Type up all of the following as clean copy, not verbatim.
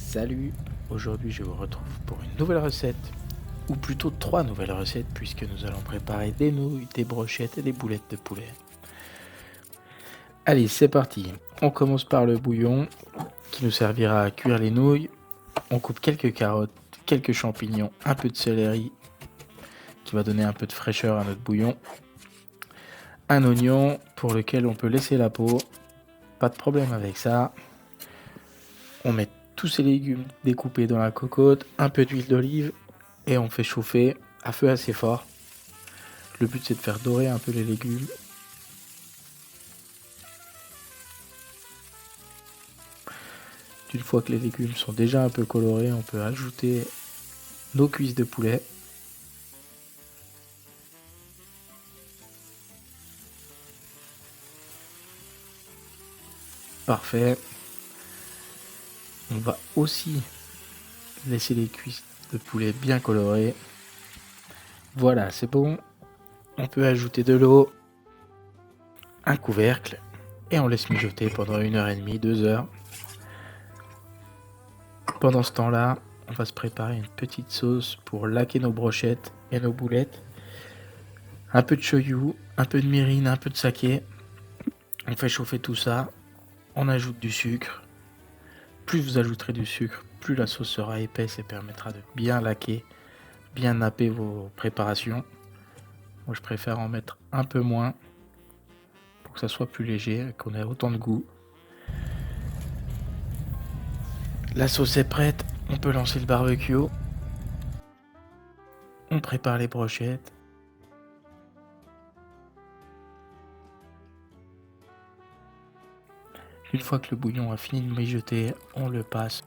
Salut, aujourd'hui je vous retrouve pour une nouvelle recette, ou plutôt trois nouvelles recettes puisque nous allons préparer des nouilles, des brochettes et des boulettes de poulet. Allez, c'est parti. On commence par le bouillon qui nous servira à cuire les nouilles. On coupe quelques carottes, quelques champignons, un peu de céleri qui va donner un peu de fraîcheur à notre bouillon. Un oignon pour lequel on peut laisser la peau, pas de problème avec ça. On met tous ces légumes découpés dans la cocotte, un peu d'huile d'olive et on fait chauffer à feu assez fort. Le but c'est de faire dorer un peu les légumes. Une fois que les légumes sont déjà un peu colorés, on peut ajouter nos cuisses de poulet. Parfait. On va aussi laisser les cuisses de poulet bien colorées. Voilà, c'est bon. On peut ajouter de l'eau, un couvercle et on laisse mijoter pendant 1h30, 2 heures. Pendant ce temps-là, on va se préparer une petite sauce pour laquer nos brochettes et nos boulettes. Un peu de shoyu, un peu de mirin, un peu de saké. On fait chauffer tout ça. On ajoute du sucre. Plus vous ajouterez du sucre, plus la sauce sera épaisse et permettra de bien laquer, bien napper vos préparations. Moi je préfère en mettre un peu moins pour que ça soit plus léger et qu'on ait autant de goût. La sauce est prête, on peut lancer le barbecue. On prépare les brochettes. Une fois que le bouillon a fini de mijoter, on le passe.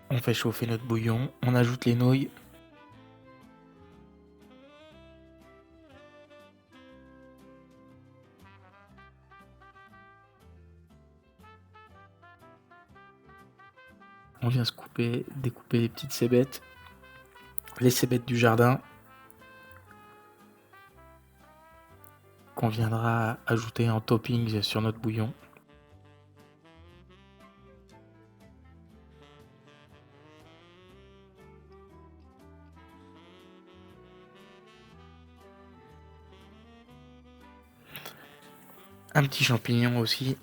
On fait chauffer notre bouillon, on ajoute les nouilles. On vient découper les petites cébettes, les cébettes du jardin, qu'on viendra ajouter en topping sur notre bouillon. Un petit champignon aussi.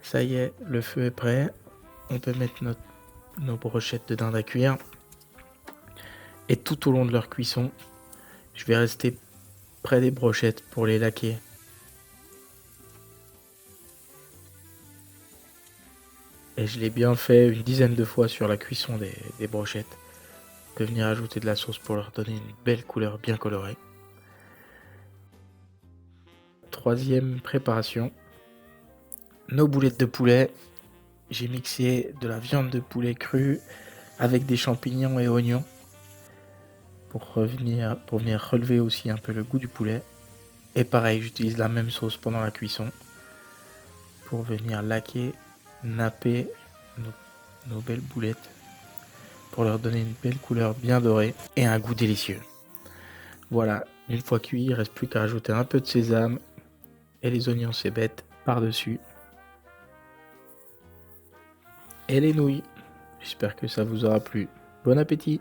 Ça y est, le feu est prêt. On peut mettre nos brochettes de dinde à cuire. Et tout au long de leur cuisson, je vais rester près des brochettes pour les laquer. Et je l'ai bien fait une dizaine de fois sur la cuisson des brochettes. De venir ajouter de la sauce pour leur donner une belle couleur bien colorée. Troisième préparation, nos boulettes de poulet. J'ai mixé de la viande de poulet crue avec des champignons et oignons pour venir relever aussi un peu le goût du poulet. Et pareil, j'utilise la même sauce pendant la cuisson pour venir laquer, napper nos belles boulettes pour leur donner une belle couleur bien dorée et un goût délicieux. Voilà, une fois cuit, il ne reste plus qu'à rajouter un peu de sésame et les oignons cébettes par-dessus. Et les nouilles. J'espère que ça vous aura plu. Bon appétit!